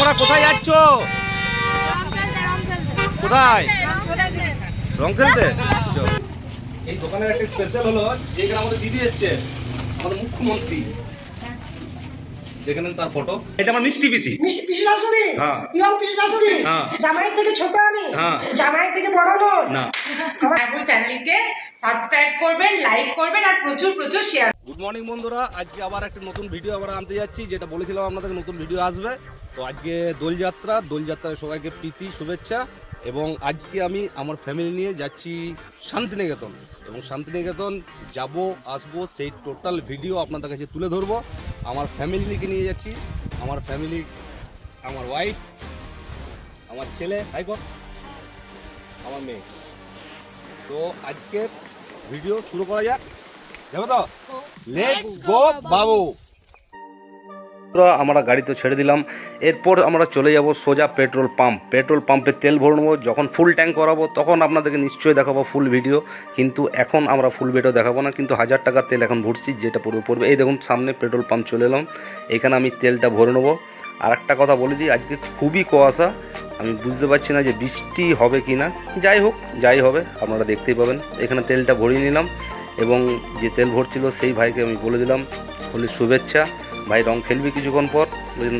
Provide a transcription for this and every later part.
তোমরা কোথায় যাচ্ছ? কোথায়? রং খেলতে? এই দোকানের একটা স্পেশাল হলো যেখানে আমাদের দিদি এসছে, আমাদের মুখ্যমন্ত্রী। দেখে নেন তার ফটো। এটা আমার মিষ্টি পিসি। পিসি শাশুড়ি? হ্যাঁ। ইয়ং পিসি শাশুড়ি? হ্যাঁ। জামাইয়ের থেকে ছোট আমি? হ্যাঁ। জামাইয়ের থেকে বড় নয়? না। আমার চ্যানেলকে সাবস্ক্রাইব করবেন, লাইক করবেন আর প্রচুর প্রচুর শেয়ার। গুড মর্নিং বন্ধুরা, আজকে আবার একটা নতুন ভিডিও আমরা আনতে যাচ্ছি, যেটা বলেছিলাম আপনাদের নতুন ভিডিও আসবে। তো আজকে দোলযাত্রায় সবাইকে প্রীতি শুভেচ্ছা। এবং আজকে আমি আমার ফ্যামিলি নিয়ে যাচ্ছি শান্তিনিকেতন, এবং শান্তিনিকেতন যাব আসবো সেই টোটাল ভিডিও আপনাদের কাছে তুলে ধরবো। আমার ফ্যামিলিকে নিয়ে যাচ্ছি, আমার ফ্যামিলি, আমার ওয়াইফ, আমার ছেলে, আমার মেয়ে। তো আজকে ভিডিও শুরু করা যাক, যাবো তো? লেটস গো বাবু। আমরা গাড়ি তো ছেড়ে দিলাম, এরপর আমরা চলে যাব সোজা পেট্রোল পাম্পে তেল ভরে নেবো। যখন ফুল ট্যাঙ্ক করাবো তখন আপনাদেরকে নিশ্চয়ই দেখাবো ফুল ভিডিও, কিন্তু এখন আমরা ফুল ভিডিও দেখাবো না। কিন্তু 1000 টাকার তেল এখন ভরছি, যেটা পড়বে। এই দেখুন সামনে পেট্রোল পাম্প চলে এলাম, এখানে আমি তেলটা ভরে নেবো। আর একটা কথা বলে দিই, আজকে খুবই কুয়াশা, আমি বুঝতে পারছি না যে বৃষ্টি হবে কি না। যাই হোক, যাই হবে আপনারা দেখতেই পাবেন। এখানে তেলটা ভরিয়ে নিলাম, এবং যে তেল ভরছিল সেই ভাইকে আমি বলে দিলাম হোলির শুভেচ্ছা। ভাই রং খেলবি কিছুক্ষণ পর?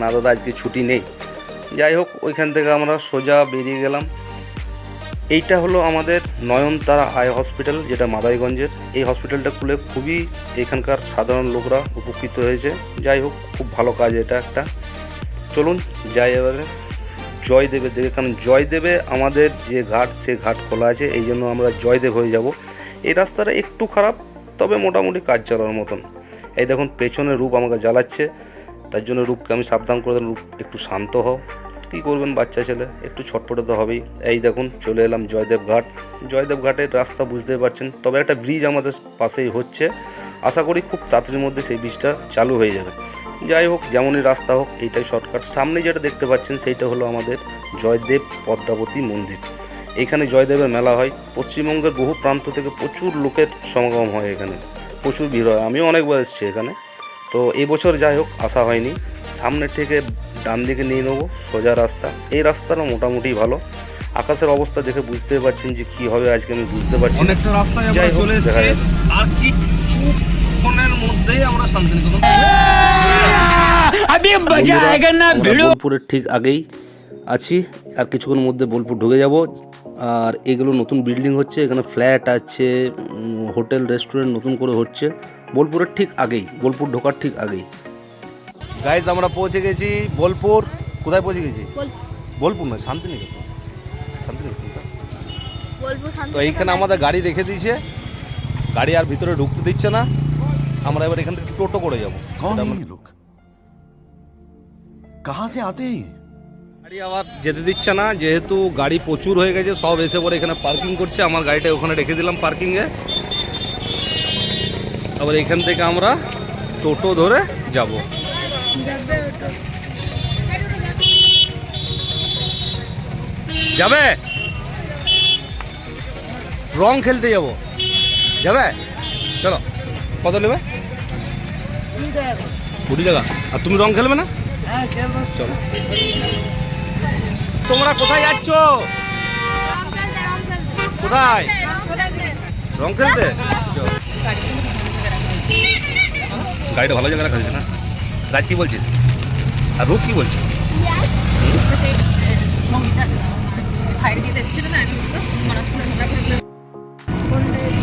না দাদা আজকে ছুটি নেই। যাই হোক, ওইখান থেকে আমরা সোজা বেরিয়ে গেলাম। এইটা হলো আমাদের নয়নতারা আই হসপিটাল, যেটা মাদারীগঞ্জের। এই হসপিটালটা খুলে খুবই এখানকার সাধারণ লোকরা উপকৃত হয়েছে। যাই হোক, খুব ভালো কাজ এটা একটা। চলুন যাই এবারে জয়দেবের দিকে, কারণ জয়দেবে আমাদের যে ঘাট, সে ঘাট খোলা আছে, এই জন্য আমরা জয়দেব হয়ে যাব। এই রাস্তাটা একটু খারাপ, তবে মোটামুটি কাজ চালানোর মতন। এই দেখুন পেছনে রূপ আমাকে জ্বালাচ্ছে, তার জন্য রূপকে আমি সাবধান করে দিলাম, রূপ একটু শান্ত হও। কী করবেন, বাচ্চা ছেলে, একটু ছটফটে তো হবেই। এই দেখুন চলে এলাম জয়দেব ঘাটের রাস্তা বুঝতেই পারছেন। তবে একটা ব্রিজ আমাদের পাশেই হচ্ছে, আশা করি খুব তাড়াতাড়ির মধ্যে সেই ব্রিজটা চালু হয়ে যাবে। যাই হোক, যেমনই রাস্তা হোক, এইটাই শর্টকাট। সামনে যেটা দেখতে পাচ্ছেন সেইটা হলো আমাদের জয়দেব পদ্মাবতী মন্দির। এখানে জয়দেবের মেলা হয়, পশ্চিমবঙ্গের বহু প্রান্ত থেকে প্রচুর লোকের সমাগম হয়, এখানে প্রচুর ভিড় হয়। আমিও অনেকবার এসেছি এখানে, তো এবছর যাই হোক আসা হয়নি। সামনে থেকে ডান দিকে নিয়ে নেবো সোজা রাস্তা। এই রাস্তাটা মোটামুটি ভালো, আকাশের অবস্থা দেখে বুঝতে পারছেন যে কি হবে আজকে, আমি বুঝতে পারছি অনেকটা রাস্তায় আমরা চলে এসেছি, আর কিছুক্ষণের মধ্যেই আমরা শান্তিনিকেতন। বোলপুরের ঠিক আগেই আছি, আর কিছুক্ষণের মধ্যে বোলপুর ঢুকে যাব। আর এগুলো নতুন বিল্ডিং হচ্ছে, এখানে ফ্ল্যাট আছে, হোটেল রেস্টুরেন্ট নতুন করে হচ্ছে বোলপুরের ঠিক আগেই, বোলপুর ঢোকার ঠিক আগেই। গাইজ আমরা পৌঁছে গেছি বোলপুর। কোথায় পৌঁছে গেছি? বোলপুর নয়, শান্তিনিকেতন। তো এইখানে আমাদের গাড়ি রেখে দিয়েছে, গাড়ি আর ভিতরে ঢুকতে দিচ্ছে না। আমরা এবার এখান থেকে টোটো করে যাবো। গাড়ি আবার যেতে দিচ্ছে না, যেহেতু গাড়ি প্রচুর হয়ে গেছে, সব এসে পরে এখানে পার্কিং করছে। আমার গাড়িটা ওখানে রেখে দিলাম পার্কিংয়ে। আবার এখান থেকে আমরা টোটো ধরে যাব। যাবে রং খেলতে যাবো, যাবে? চলো, কত নেবে? 20 টাকা। আর তুমি রং খেলবে না? চলো। তোমরা কোথায় যাচ্ছ? কোথায়? রং খেলতে? গাড়িটা ভালো জায়গায় রাখা হয়েছে না? রাজ কি বলছিস? আর রূপ কি বলছিস?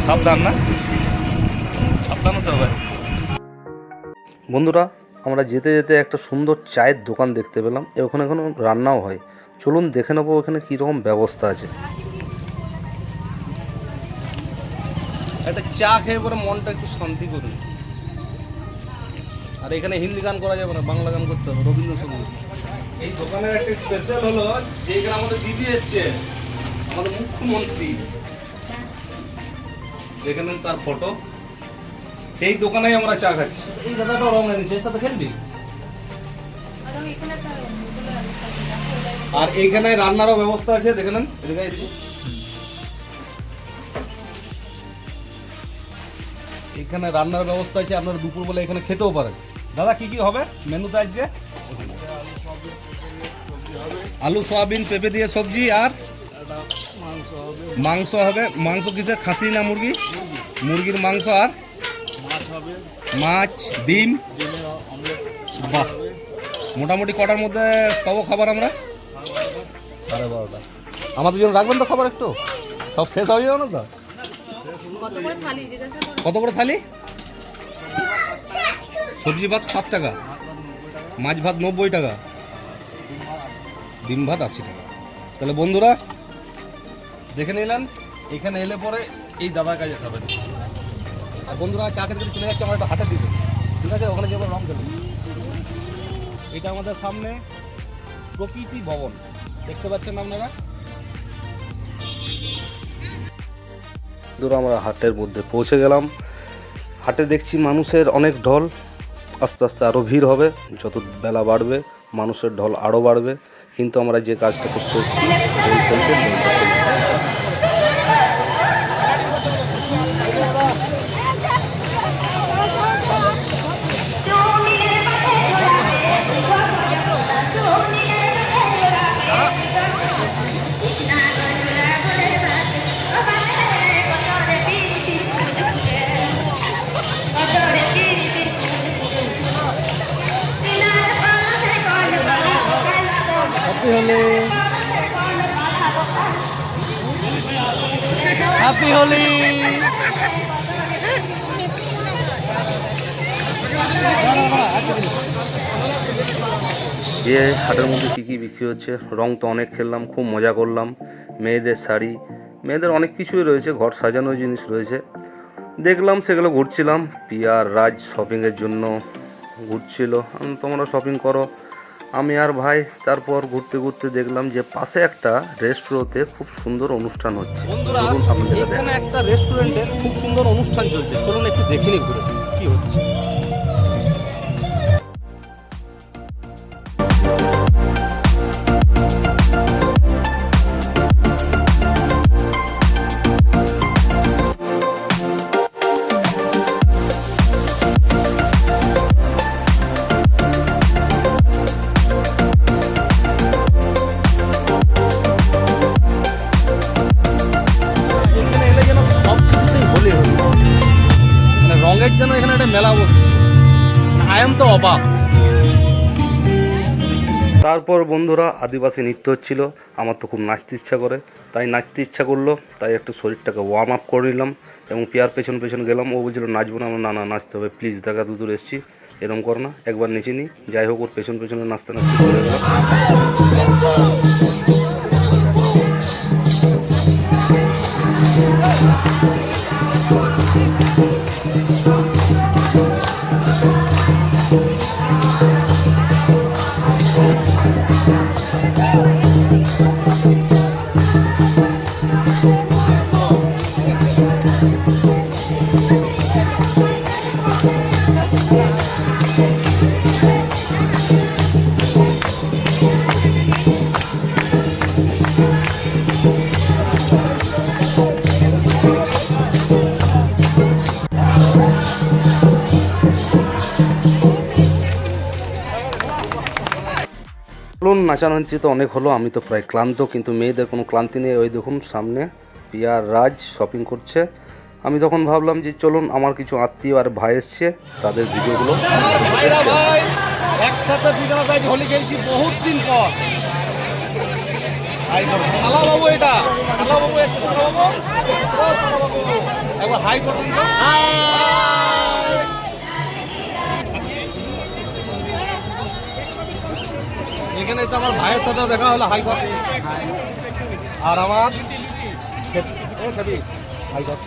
সাবধান না, সাবধান হতে হবে। বন্ধুরা, আমরা যেতে যেতে একটা সুন্দর চায়ের দোকান দেখতে পেলাম, ওখানে এখন রান্নাও হয়। চলুন দেখে নেবো ওখানে কীরকম ব্যবস্থা আছে। একটা চা খেয়ে পরে মনটা একটু শান্তি করুন। আর এখানে হিন্দি গান করা যাবে না, বাংলা গান করতে হবে, রবীন্দ্রসঙ্গীত। এই দোকানের একটা স্পেশাল হলো যেখানে আমাদের দিদি এসছে, আমাদের মুখ্যমন্ত্রী। দেখে নেন তার ফটো, সেই দোকানেই আমরা চা খাচ্ছি। এই দাদাটা রং এনেছে, এর সাথে খেলবি? আর এইখানে রান্নারও ব্যবস্থা আছে, দেখে নেন। এখানে রান্নার ব্যবস্থা আছে, আপনারা দুপুরবেলা এখানে খেতেও পারেন। দাদা কি কি হবে মেনুতে আজকে? আলু সয়াবিন পেঁপে দিয়ে সবজি আর মাংস হবে। মাংস কিসের, খাসি না মুরগি? মুরগির মাংস আর মাছ, ডিম। বাহ, মোটামুটি কটার মধ্যে পাবো খাবার আমরা? 12:30। আমাদের জন্য রাখবেন তো খাবার একটু? সব শেষ হয়ে যাবে না তো? কত করে থালি? সবজি ভাত 7 টাকা, মাছ ভাত 90 টাকা, ডিম ভাত 80 টাকা। তাহলে বন্ধুরা দেখে নিলেন, এখানে এলে পরে এই দাদার কাছে খাবেন। আর বন্ধুরা চা খেতে চলে যাচ্ছে আমরা একটা হাটের দিকে, ঠিক আছে? ওখানে যাবো রং খেলে। এটা আমাদের সামনে প্রকৃতি ভবন, দেখতে পাচ্ছেন আপনারা। বন্ধুরা আমরা হাটের মধ্যে পৌঁছে গেলাম। হাটে দেখছি মানুষের অনেক ঢল, আস্তে আস্তে আরও ভিড় হবে। যত বেলা বাড়বে মানুষের ঢল আরও বাড়বে। কিন্তু আমরা যে কাজটা করতে এসেছি, হ্যাপি হোলি। দিয়ে হাটের মধ্যে কী কী বিক্রি হচ্ছে, রং তো অনেক খেললাম, খুব মজা করলাম। মেয়েদের শাড়ি, মেয়েদের অনেক কিছুই রয়েছে, ঘর সাজানোর জিনিস রয়েছে, দেখলাম সেগুলো ঘুরছিলাম। পিয়ার রাজ শপিংয়ের জন্য ঘুরছিল, তোমরা শপিং করো, আমি আর ভাই। তারপর ঘুরতে ঘুরতে দেখলাম যে পাশে একটা রেস্টুরেন্টে খুব সুন্দর অনুষ্ঠান হচ্ছে। এখানে একটা রেস্টুরেন্টে খুব সুন্দর অনুষ্ঠান চলছে, চলুন একটু দেখে নিই ঘুরে কি হচ্ছে। রঙের জন্য এখানে একটা মেলা বসছে, আই এম তো অবাক। তারপর বন্ধুরা আদিবাসী নৃত্য হচ্ছিল, আমার তো খুব নাচতে ইচ্ছা করে, তাই নাচতে ইচ্ছা করলো, তাই একটু শরীরটাকে ওয়ার্ম আপ করে নিলাম এবং পিয়ার পেছন পেছন গেলাম। ও বলছিল নাচবো না, না না নাচতে হবে প্লিজ, দেখা দূর এসছি, এরকম করো না, একবার নেচে নিই। যাই হোক, ওর পেছন পেছনে নাচতে নাচতে চলে গেলাম। চলুন, নাচানাচি তো অনেক হলো, আমি তো প্রায় ক্লান্ত, কিন্তু মেয়েদের কোনো ক্লান্তি নেই। ওই দেখুন সামনে পিয়ার রাজ শপিং করছে। আমি তখন ভাবলাম যে চলুন, আমার কিছু আত্মীয় আর ভাই এসছে, তাদের ভিডিওগুলো একসাথে হোলি খেলছি বহুত দিন পর। বাবু এটা বাবু একবার হাই করুন। এখানে এসে আমার ভাইয়ের সাথে দেখা হলো, হাই কর। আর আমার হাই কর।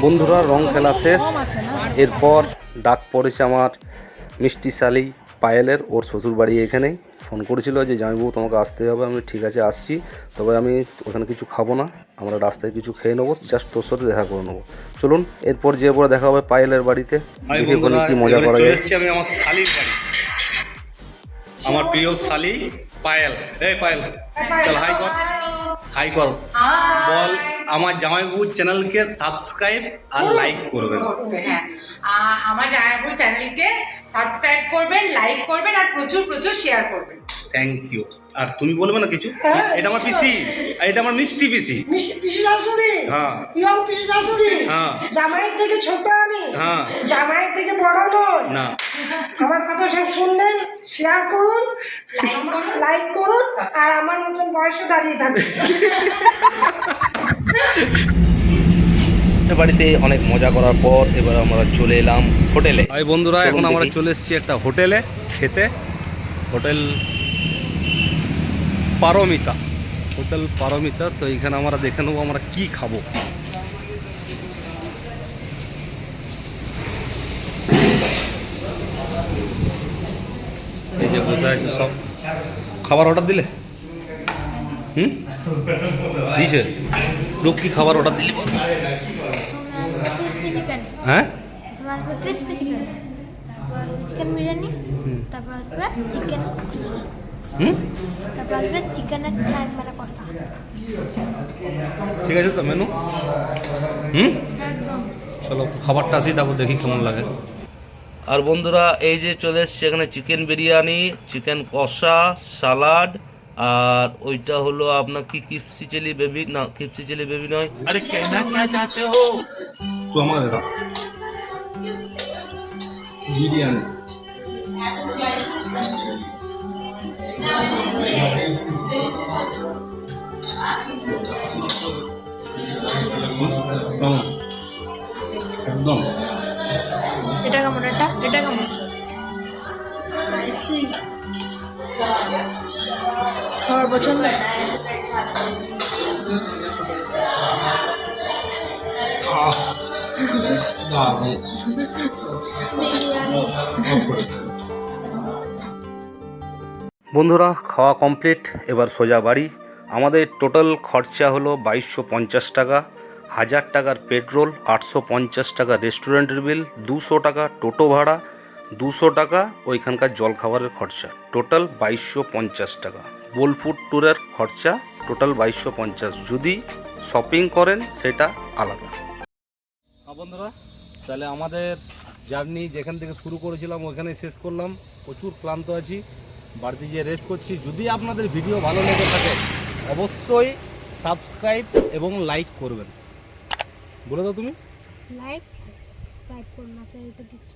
বন্ধুরা রং খেলা শেষ, এরপর ডাক পড়েছে আমার মিষ্টি শালি পায়েলের, ওর শ্বশুর বাড়ি এখানেই। ফোন করেছিল যে জামাইবাবু তোমাকে আসতে হবে। আমি ঠিক আছে আসছি, তবে আমি ওখানে কিছু খাবো না, আমরা রাস্তায় কিছু খেয়ে নেবো, জাস্ট তোর সাথে দেখা করে নেবো। চলুন এরপর যে পরে দেখা হবে পায়েলের বাড়িতে, দেখে ওখানে কি মজা করা যায়। আমি আমার শালির বাড়ি, আমার প্রিয় শালি পায়েল। এই পায়েল চল হাই কর, হাই কর, বল আমার জামাইবাবুর চ্যানেলকে সাবস্ক্রাইব আর লাইক করবেন। হ্যাঁ, আমার জামাইবাবু চ্যানেলকে সাবস্ক্রাইব করবেন, লাইক করবেন আর প্রচুর প্রচুর শেয়ার করবেন। Thank you. আর তুমি বলবে না কিছু? হ্যাঁ, এটা আমার পিসি, আর এটা আমার মিষ্টি পিসি। পিসি শাশুড়ি, হ্যাঁ। ইয়ং পিসি শাশুড়ি, হ্যাঁ। জামাইয়ের থেকে ছোট আমি, হ্যাঁ। জামাইয়ের থেকে বড় নয়। না, আমার কথা সব শুনবেন, শেয়ার করুন, লাইক করুন, আর আমার মতন বয়সে দাঁড়িয়ে থাকুন। বাড়িতে অনেক মজা করার পর এবার আমরা চলে এলাম হোটেলে। ভাই বন্ধুরা, এখন আমরা চলে এসেছি একটা হোটেলে খেতে। Hotel Paromita, hotel Paromita. তো এইখানে আমরা দেখে নেবো আমরা কি খাবো। এই যে বসে আছে সব, খাবার অর্ডার দিলে? দিয়েছে লোক, কি খাবার অর্ডার দিলি? ক্রিসপি চিকেন, হ্যাঁ, তোমার আসবে ক্রিসপি চিকেন, তারপর চিকেন বিরিয়ানি, তারপর আসবে চিকেন, তারপর আসবে চিকেনের ঠ্যাং মানে কষা। ঠিক আছে তো মেনু। একদম চলো খাবারটা আসি, তারপর দেখি কেমন লাগে। আর বন্ধুরা, এই যে চলে এসছে এখানে চিকেন বিরিয়ানি, চিকেন কষা, সালাড, আর ওইটা হলো আপনার কি ক্রিসপি চিলি বেবি, না ক্রিসপি চিলি বেবি নয়। আরে কেনা क्या चाहते हो? তো আমাকে দেখা বিরিয়ানি। একদম এটা কেমন? এটা কেমন? সবার পছন্দ। বন্ধুরা, খাওয়া কমপ্লিট, এবার সোজা বাড়ি। আমাদের টোটাল খরচা হলো 2250 টাকা, 1000 টাকার পেট্রোল, 850 টাকা রেস্টুরেন্টের বিল, 200 টাকা টোটো ভাড়া, 200 টাকা ওইখানকার জল খাবারের খরচা, টোটাল 2250 টাকা। বোলপুর ট্যুরের খরচা টোটাল 2250। যদি শপিং করেন সেটা আলাদা। বন্ধুরা, তাহলে আমাদের জার্নি যেখান থেকে শুরু করেছিলাম ওখানে শেষ করলাম। প্রচুর ক্লান্ত আছি, বাড়িতে গিয়ে রেস্ট করছি। যদি আপনাদের ভিডিও ভালো লেগে থাকে অবশ্যই সাবস্ক্রাইব এবং লাইক করবেন। বলে দাও তুমি। লাইক সাবস্ক্রাইব করুন, এটা দিচ্ছি।